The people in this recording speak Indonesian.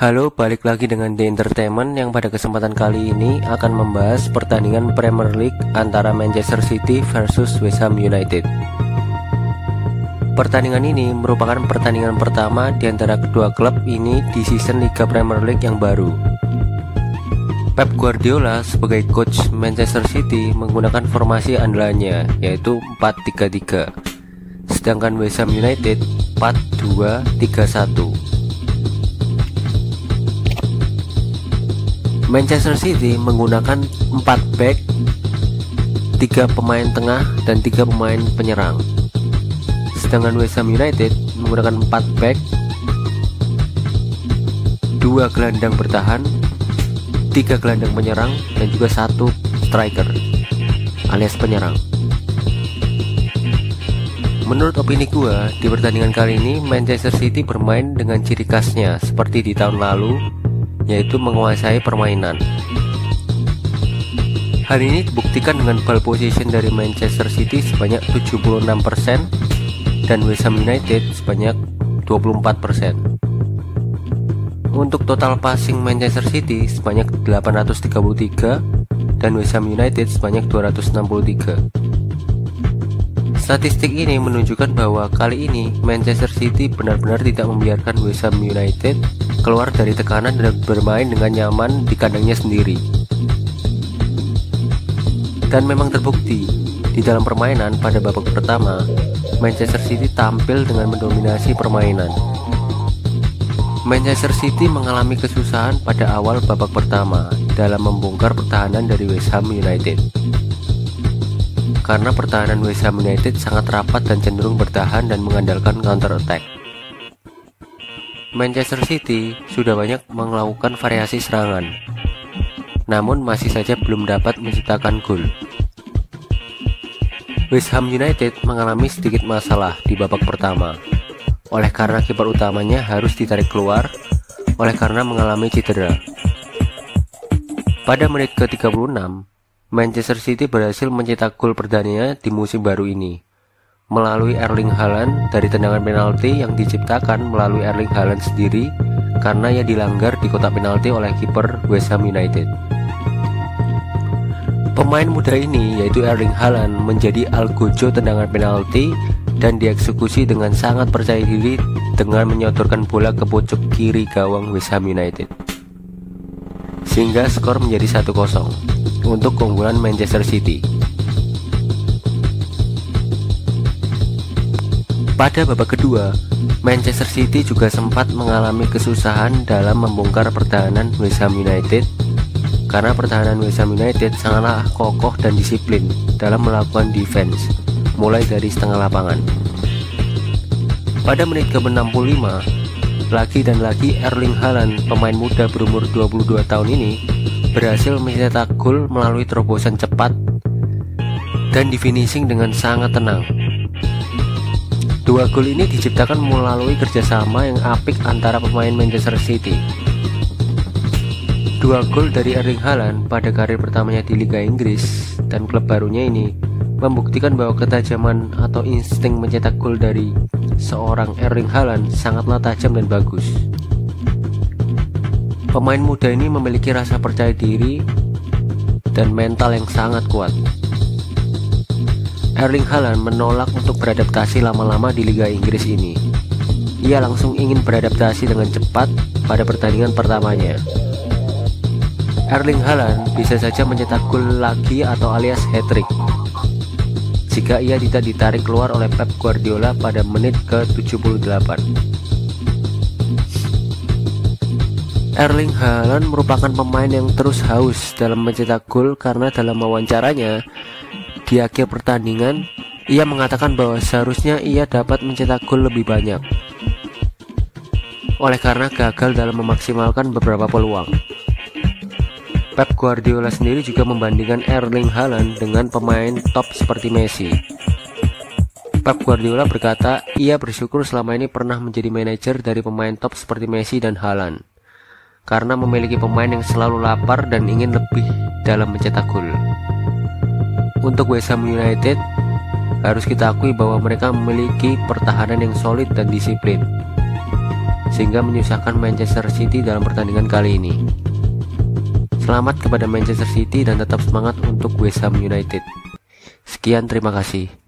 Halo, balik lagi dengan The Entertainment yang pada kesempatan kali ini akan membahas pertandingan Premier League antara Manchester City versus West Ham United. Pertandingan ini merupakan pertandingan pertama di antara kedua klub ini di season Liga Premier League yang baru. Pep Guardiola sebagai coach Manchester City menggunakan formasi andalannya yaitu 4-3-3, sedangkan West Ham United 4-2-3-1. Manchester City menggunakan 4 back, 3 pemain tengah dan 3 pemain penyerang. Sedangkan West Ham United menggunakan 4 back, 2 gelandang bertahan, 3 gelandang penyerang dan juga 1 striker alias penyerang. Menurut opini gua, di pertandingan kali ini Manchester City bermain dengan ciri khasnya seperti di tahun lalu, yaitu menguasai permainan. Hal ini dibuktikan dengan ball position dari Manchester City sebanyak 76% dan West Ham United sebanyak 24%. Untuk total passing Manchester City sebanyak 833 dan West Ham United sebanyak 263. Statistik ini menunjukkan bahwa kali ini Manchester City benar-benar tidak membiarkan West Ham United keluar dari tekanan dan bermain dengan nyaman di kandangnya sendiri. Dan memang terbukti, di dalam permainan pada babak pertama, Manchester City tampil dengan mendominasi permainan. Manchester City mengalami kesusahan pada awal babak pertama dalam membongkar pertahanan dari West Ham United. Karena pertahanan West Ham United sangat rapat dan cenderung bertahan dan mengandalkan counter attack. Manchester City sudah banyak melakukan variasi serangan, namun masih saja belum dapat menciptakan gol. West Ham United mengalami sedikit masalah di babak pertama, oleh karena kiper utamanya harus ditarik keluar oleh karena mengalami cedera. Pada menit ke-36, Manchester City berhasil mencetak gol perdananya di musim baru ini melalui Erling Haaland dari tendangan penalti yang diciptakan melalui Erling Haaland sendiri karena ia dilanggar di kotak penalti oleh kiper West Ham United. Pemain muda ini yaitu Erling Haaland menjadi algojo tendangan penalti dan dieksekusi dengan sangat percaya diri dengan menyodorkan bola ke pojok kiri gawang West Ham United. Sehingga skor menjadi 1-0 untuk keunggulan Manchester City. Pada babak kedua, Manchester City juga sempat mengalami kesusahan dalam membongkar pertahanan West Ham United karena pertahanan West Ham United sangatlah kokoh dan disiplin dalam melakukan defense mulai dari setengah lapangan. Pada menit ke-65, lagi dan lagi Erling Haaland, pemain muda berumur 22 tahun ini, berhasil mencetak gol melalui terobosan cepat dan di finishing dengan sangat tenang. Dua gol ini diciptakan melalui kerjasama yang apik antara pemain Manchester City. Dua gol dari Erling Haaland pada karir pertamanya di Liga Inggris dan klub barunya ini membuktikan bahwa ketajaman atau insting mencetak gol dari seorang Erling Haaland sangatlah tajam dan bagus. Pemain muda ini memiliki rasa percaya diri dan mental yang sangat kuat. Erling Haaland menolak untuk beradaptasi lama-lama di Liga Inggris ini. Ia langsung ingin beradaptasi dengan cepat pada pertandingan pertamanya. Erling Haaland bisa saja mencetak gol lagi atau alias hat-trick jika ia tidak ditarik keluar oleh Pep Guardiola pada menit ke-78. Erling Haaland merupakan pemain yang terus haus dalam mencetak gol karena dalam wawancaranya di akhir pertandingan, ia mengatakan bahwa seharusnya ia dapat mencetak gol lebih banyak. Oleh karena gagal dalam memaksimalkan beberapa peluang. Pep Guardiola sendiri juga membandingkan Erling Haaland dengan pemain top seperti Messi. Pep Guardiola berkata, ia bersyukur selama ini pernah menjadi manajer dari pemain top seperti Messi dan Haaland, karena memiliki pemain yang selalu lapar dan ingin lebih dalam mencetak gol. Untuk West Ham United, harus kita akui bahwa mereka memiliki pertahanan yang solid dan disiplin. sehingga menyusahkan Manchester City dalam pertandingan kali ini. Selamat kepada Manchester City dan tetap semangat untuk West Ham United. Sekian, terima kasih.